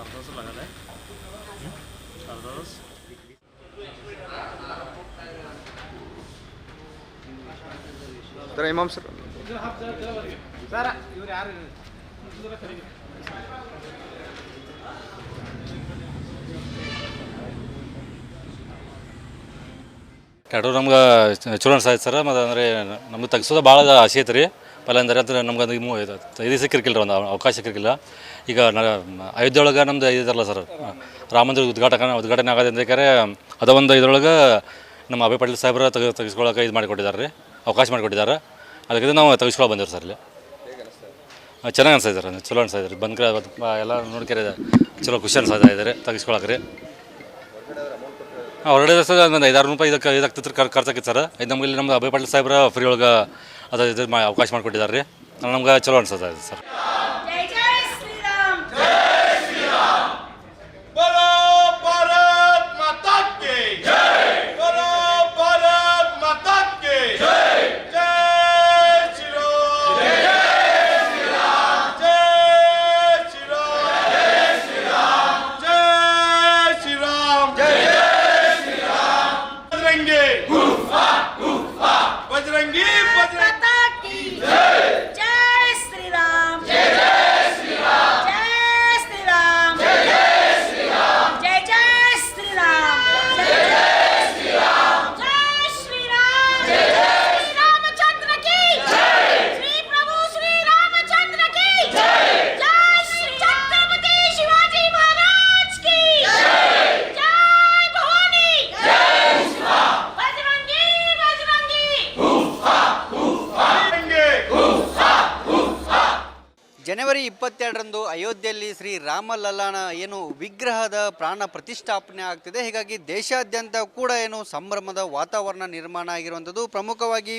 अर्धा लागत आहे अर्धा तास तर इमाम सर ಇವ್ರು ಯಾರು ಟ್ಯಾಟೂ ನಮ್ಗೆ ಚಲೋ ಅನ್ಸಾಯ್ತು ಸರ್ ಮತ್ತು ಅಂದರೆ ನಮ್ಗೆ ತೆಗ್ಸೋದು ಭಾಳ ಆಸೆ ಐತೆ ರೀ ಪಲ್ಲ ಅಂದರೆ ಅದು ನಮ್ಗೆ ಅದು ಇದು ಸಿಕ್ಕಿರ್ಕಿಲ್ಲ ರೀ ಒಂದು ಅವಕಾಶ ಸಿಕ್ಕಿರಲಿಲ್ಲ ಈಗ ಅಯೋಧ್ಯೆ ಒಳಗೆ ನಮ್ದು ಇದಾರಲ್ಲ ಸರ್ ರಾಮ ಮಂದಿರ ಉದ್ಘಾಟನೆ ಆಗೋದ್ರಿಂದಕ್ಕಾರೆ ಅದ ಒಂದು ಇದ್ರೊಳಗೆ ನಮ್ಮ ಅಭಯ್ ಪಾಟೀಲ್ ಸಾಹೇಬ್ರ ತೆಗೆಸ್ಕೊಳಕ್ಕೆ ಇದು ಮಾಡಿಕೊಟ್ಟಿದ್ದಾರೆ ರೀ ಅವಕಾಶ ಮಾಡಿಕೊಟ್ಟಿದ್ದಾರೆ ಅದಕ್ಕೆ ನಾವು ತೆಗೆಸ್ಕೊಳ್ಳೋ ಬಂದಿವ್ರಿ ಸರ್ ಇಲ್ಲಿ ಚೆನ್ನಾಗಿ ಅನ್ಸಾಯ್ತು ಸರ್ ಚಲೋ ಅನ್ಸಾಯ್ತು ರೀ ಬಂದ್ಕರೆ ಎಲ್ಲ ನೋಡ್ಕರೆ ಚಲೋ ಖುಷಿ ಅನ್ಸಾಯ್ತಾ ಇದ್ದಾರೆ ತೆಗೆಸ್ಕೊಳಕ್ಕೆ ರೀ ಹೊರಗಡೆ ಸರ್ ಒಂದು 5,000 ರೂಪಾಯಿ ಇದಾಗ್ತಿತ್ತು ಖರ್ಚಾಗಿತ್ತು ಸರ್ ಇದು ನಮ್ಗೆ ಇಲ್ಲಿ ನಮ್ದು ಅಭಯ್ ಪಾಟೀಲ್ ಸಾಹೇಬ್ರ ಫ್ರೀ ಒಳಗೆ ಅದು ಇದು ಅವಕಾಶ ಮಾಡಿಕೊಟ್ಟಿದ್ದಾರೆ ರೀ ನಮ್ಗೆ ಚಲೋ ಅನ್ಸುತ್ತೆ ಸರ್ ಜನವರಿ 22ರಂದು ಅಯೋಧ್ಯೆಯಲ್ಲಿ ಶ್ರೀ ರಾಮಲಲ್ಲಾನ ಏನು ವಿಗ್ರಹದ ಪ್ರಾಣ ಪ್ರತಿಷ್ಠಾಪನೆ ಆಗ್ತಿದೆ. ಹೀಗಾಗಿ ದೇಶಾದ್ಯಂತ ಕೂಡ ಏನು ಸಂಭ್ರಮದ ವಾತಾವರಣ ನಿರ್ಮಾಣ ಆಗಿರುವಂಥದ್ದು. ಪ್ರಮುಖವಾಗಿ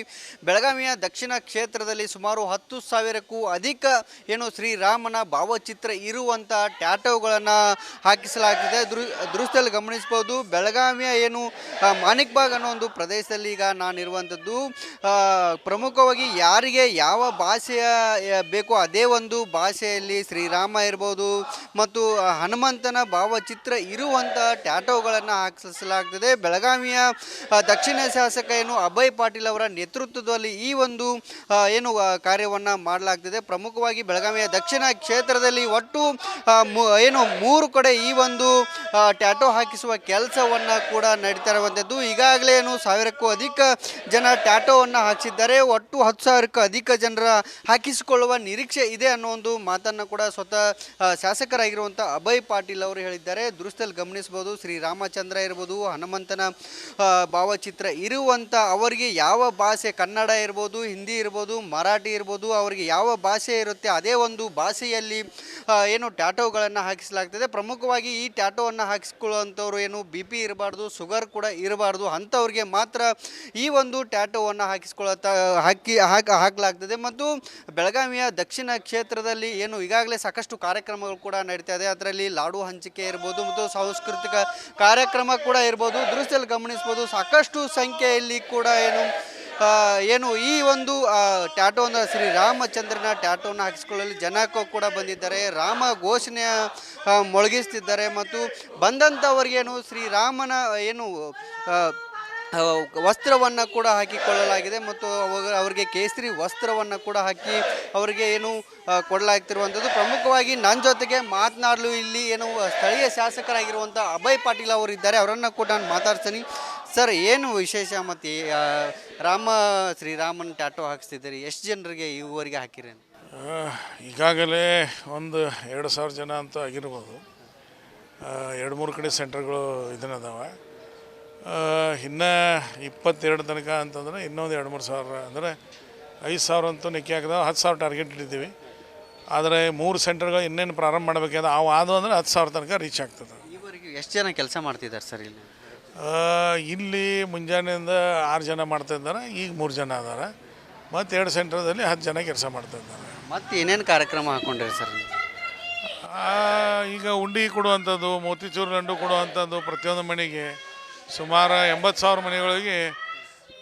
ಬೆಳಗಾವಿಯ ದಕ್ಷಿಣ ಕ್ಷೇತ್ರದಲ್ಲಿ ಸುಮಾರು 10,000ಕ್ಕೂ ಅಧಿಕ ಏನು ಶ್ರೀರಾಮನ ಭಾವಚಿತ್ರ ಇರುವಂಥ ಟ್ಯಾಟೋಗಳನ್ನು ಹಾಕಿಸಲಾಗ್ತಿದೆ. ದೃಶ್ಯದಲ್ಲಿ ಗಮನಿಸ್ಬೋದು. ಬೆಳಗಾವಿಯ ಏನು ಮಾಣಿಕ್ ಬಾಗ್ ಅನ್ನೋ ಒಂದು ಪ್ರದೇಶದಲ್ಲಿ ಈಗ ನಾನಿರುವಂಥದ್ದು. ಪ್ರಮುಖವಾಗಿ ಯಾರಿಗೆ ಯಾವ ಭಾಷೆಯ ಬೇಕೋ ಅದೇ ಒಂದು ಭಾಷೆಯಲ್ಲಿ ಶ್ರೀರಾಮ ಇರ್ಬೋದು ಮತ್ತು ಹನುಮಂತನ ಭಾವಚಿತ್ರ ಇರುವಂಥ ಟ್ಯಾಟೋಗಳನ್ನು ಹಾಕಿಸಲಾಗ್ತದೆ. ಬೆಳಗಾವಿಯ ದಕ್ಷಿಣ ಶಾಸಕ ಏನು ಅಭಯ್ ಪಾಟೀಲ್ ಅವರ ನೇತೃತ್ವದಲ್ಲಿ ಈ ಒಂದು ಏನು ಕಾರ್ಯವನ್ನು ಮಾಡಲಾಗ್ತದೆ. ಪ್ರಮುಖವಾಗಿ ಬೆಳಗಾವಿಯ ದಕ್ಷಿಣ ಕ್ಷೇತ್ರದಲ್ಲಿ ಒಟ್ಟು ಏನು 3 ಕಡೆ ಈ ಒಂದು ಟ್ಯಾಟೋ ಹಾಕಿಸುವ ಕೆಲಸವನ್ನು ಕೂಡ ನಡೀತಾ ಇರುವಂಥದ್ದು. ಈಗಾಗಲೇ ಏನು 1,000ಕ್ಕೂ ಅಧಿಕ ಜನ ಟ್ಯಾಟೋವನ್ನು ಹಾಕಿಸಿದ್ದಾರೆ. ಒಟ್ಟು 10,000ಕ್ಕೂ ಅಧಿಕ ಜನರ ಹಾಕಿಸಿಕೊಳ್ಳುವ ನಿರೀಕ್ಷೆ ಇದೆ ಅನ್ನೋ ಒಂದು ಮಾತನ್ನು ಕೂಡ ಸ್ವತಃ ಶಾಸಕರಾಗಿರುವಂಥ ಅಭಯ್ ಪಾಟೀಲ್ ಅವರು ಹೇಳಿದ್ದಾರೆ. ದೃಶ್ಯದಲ್ಲಿ ಗಮನಿಸ್ಬೋದು. ಶ್ರೀರಾಮಚಂದ್ರ ಇರ್ಬೋದು, ಹನುಮಂತನ ಭಾವಚಿತ್ರ ಇರುವಂಥ ಅವರಿಗೆ ಯಾವ ಭಾಷೆ, ಕನ್ನಡ ಇರ್ಬೋದು, ಹಿಂದಿ ಇರ್ಬೋದು, ಮರಾಠಿ ಇರ್ಬೋದು, ಅವರಿಗೆ ಯಾವ ಭಾಷೆ ಇರುತ್ತೆ ಅದೇ ಒಂದು ಭಾಷೆಯಲ್ಲಿ ಏನು ಟ್ಯಾಟೋಗಳನ್ನು ಹಾಕಿಸಲಾಗ್ತದೆ. ಪ್ರಮುಖವಾಗಿ ಈ ಟ್ಯಾಟೋವನ್ನು ಹಾಕಿಸ್ಕೊಳ್ಳುವಂಥವ್ರು ಏನು BP ಇರಬಾರ್ದು, ಶುಗರ್ ಕೂಡ ಇರಬಾರ್ದು, ಅಂಥವ್ರಿಗೆ ಮಾತ್ರ ಈ ಒಂದು ಟ್ಯಾಟೋವನ್ನು ಹಾಕಲಾಗ್ತದೆ. ಮತ್ತು ಬೆಳಗಾವಿಯ ದಕ್ಷಿಣ ಕ್ಷೇತ್ರದಲ್ಲಿ ಏನು ಈಗಾಗಲೇ ಸಾಕಷ್ಟು ಕಾರ್ಯಕ್ರಮಗಳು ಕೂಡ ನಡೀತಾ ಇದೆ. ಅದರಲ್ಲಿ ಲಾಡು ಹಂಚಿಕೆ ಇರ್ಬೋದು ಮತ್ತು ಸಾಂಸ್ಕೃತಿಕ ಕಾರ್ಯಕ್ರಮ ಕೂಡ ಇರ್ಬೋದು. ದೃಶ್ಯದಲ್ಲಿ ಗಮನಿಸ್ಬೋದು. ಸಾಕಷ್ಟು ಸಂಖ್ಯೆಯಲ್ಲಿ ಕೂಡ ಏನು ಈ ಒಂದು ಟ್ಯಾಟೋ ಅಂದರೆ ಶ್ರೀರಾಮಚಂದ್ರನ ಟ್ಯಾಟೋನ ಹಾಕಿಸ್ಕೊಳ್ಳಲು ಜನಕ್ಕೂ ಕೂಡ ಬಂದಿದ್ದಾರೆ. ರಾಮ ಘೋಷಣೆಯ ಮೊಳಗಿಸ್ತಿದ್ದಾರೆ ಮತ್ತು ಬಂದಂಥವ್ರಿಗೇನು ಶ್ರೀರಾಮನ ಏನು ವಸ್ತ್ರವನ್ನು ಕೂಡ ಹಾಕಿಕೊಳ್ಳಲಾಗಿದೆ ಮತ್ತು ಅವರಿಗೆ ಕೇಸರಿ ವಸ್ತ್ರವನ್ನು ಕೂಡ ಹಾಕಿ ಅವರಿಗೆ ಏನು ಕೊಡಲಾಗ್ತಿರುವಂಥದ್ದು. ಪ್ರಮುಖವಾಗಿ ನನ್ನ ಜೊತೆಗೆ ಮಾತನಾಡಲು ಇಲ್ಲಿ ಏನು ಸ್ಥಳೀಯ ಶಾಸಕರಾಗಿರುವಂಥ ಅಭಯ್ ಪಾಟೀಲ್ ಅವರು ಇದ್ದಾರೆ. ಅವರನ್ನು ಕೂಡ ನಾನು ಮಾತಾಡ್ತೀನಿ. ಸರ್, ಏನು ವಿಶೇಷ ಮತ್ತು ಶ್ರೀರಾಮನ ಟ್ಯಾಟೋ ಹಾಕಿಸ್ತಿದ್ದೀರಿ? ಎಷ್ಟು ಜನರಿಗೆ ಇದುವರೆಗೆ ಹಾಕಿರಿ? ಈಗಾಗಲೇ ಒಂದು 2,000 ಜನ ಅಂತ ಆಗಿರ್ಬೋದು. 2-3 ಕಡೆ ಸೆಂಟರ್ಗಳು ಇದನ್ನದಾವೆ. ಇನ್ನು 22 ತನಕ ಅಂತಂದರೆ ಇನ್ನೊಂದು 2-3 ಸಾವಿರ ಅಂದರೆ 5,000 ಅಂತೂ ನೆಕ್ಕಿ ಹಾಕಿದಾವೆ. 10,000 ಟಾರ್ಗೆಟ್ ಇಟ್ಟಿದ್ದೀವಿ. ಆದರೆ 3 ಸೆಂಟರ್ಗಳು ಇನ್ನೇನು ಪ್ರಾರಂಭ ಮಾಡಬೇಕಾದ್ರೆ ಅವು ಆದವು ಅಂದರೆ 10,000 ತನಕ ರೀಚ್ ಆಗ್ತದೆ. ಈವರೆಗೆ ಎಷ್ಟು ಜನ ಕೆಲಸ ಮಾಡ್ತಿದ್ದಾರೆ ಸರ್ ಇಲ್ಲಿ? ಇಲ್ಲಿ ಮುಂಜಾನೆಯಿಂದ 6 ಜನ ಮಾಡ್ತಾಯಿದ್ದಾರೆ. ಈಗ 3 ಜನ ಅದಾರೆ. ಮತ್ತು 2 ಸೆಂಟರ್ದಲ್ಲಿ 10 ಜನ ಕೆಲಸ ಮಾಡ್ತಾಯಿದ್ದಾರೆ. ಮತ್ತು ಏನೇನು ಕಾರ್ಯಕ್ರಮ ಹಾಕ್ಕೊಂಡಿರಿ ಸರ್? ಈಗ ಉಂಡಿ ಕೊಡುವಂಥದ್ದು, ಮೋತಿಚೂರು ಲಡ್ಡು ಕೊಡುವಂಥದ್ದು, ಪ್ರತಿಯೊಂದು ಮನೆಗೆ ಸುಮಾರು 80,000 ಮನೆಗಳಿಗೆ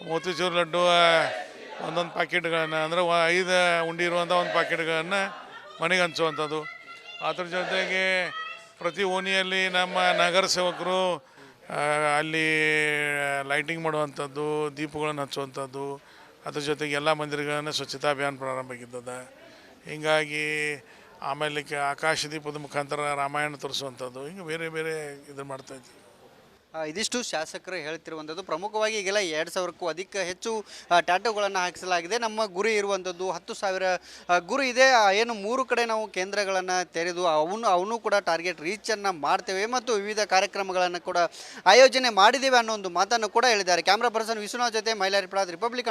ಮೋತಿಚೂರು ಲಡ್ಡು ಒಂದೊಂದು ಪ್ಯಾಕೆಟ್ಗಳನ್ನು ಅಂದರೆ 5 ಉಂಡಿ ಇರುವಂಥ ಒಂದು ಪ್ಯಾಕೆಟ್ಗಳನ್ನು ಮನೆಗೆ ಹಂಚುವಂಥದ್ದು. ಅದ್ರ ಜೊತೆಗೆ ಪ್ರತಿ ಓಣಿಯಲ್ಲಿ ನಮ್ಮ ನಗರ ಸೇವಕರು ಅಲ್ಲಿ ಲೈಟಿಂಗ್ ಮಾಡುವಂಥದ್ದು, ದೀಪಗಳನ್ನು ಹಚ್ಚುವಂಥದ್ದು, ಅದ್ರ ಜೊತೆಗೆ ಎಲ್ಲ ಮಂದಿರಗಳನ್ನು ಸ್ವಚ್ಛತಾ ಅಭಿಯಾನ ಪ್ರಾರಂಭ ಆಗಿದ್ದದ. ಹೀಗಾಗಿ ಆಮೇಲೆ ಆಕಾಶದೀಪದ ಮುಖಾಂತರ ರಾಮಾಯಣ ತೋರಿಸುವಂಥದ್ದು, ಹಿಂಗೆ ಬೇರೆ ಬೇರೆ ಇದನ್ನು ಮಾಡ್ತಾಯಿದ್ವಿ. ಇದಿಷ್ಟು ಶಾಸಕರು ಹೇಳ್ತಿರುವಂಥದ್ದು. ಪ್ರಮುಖವಾಗಿ ಈಗೆಲ್ಲ 2,000ಕ್ಕೂ ಹೆಚ್ಚು ಟ್ಯಾಟೋಗಳನ್ನು ಹಾಕಿಸಲಾಗಿದೆ. ನಮ್ಮ ಗುರಿ ಇರುವಂಥದ್ದು 10,000 ಗುರಿ ಇದೆ. ಏನು 3 ಕಡೆ ನಾವು ಕೇಂದ್ರಗಳನ್ನು ತೆರೆದು ಅವನು ಕೂಡ ಟಾರ್ಗೆಟ್ ರೀಚನ್ನು ಮಾಡ್ತೇವೆ ಮತ್ತು ವಿವಿಧ ಕಾರ್ಯಕ್ರಮಗಳನ್ನು ಕೂಡ ಆಯೋಜನೆ ಮಾಡಿದ್ದೇವೆ ಅನ್ನೋ ಒಂದು ಮಾತನ್ನು ಕೂಡ ಹೇಳಿದ್ದಾರೆ. ಕ್ಯಾಮ್ರಾ ಪರ್ಸನ್ ವಿಶ್ವನಾಥ್ ಜೊತೆ ಮೈಲಾರಿ ಪ್ರಸಾದ್, ರಿಪಬ್ಲಿಕ್.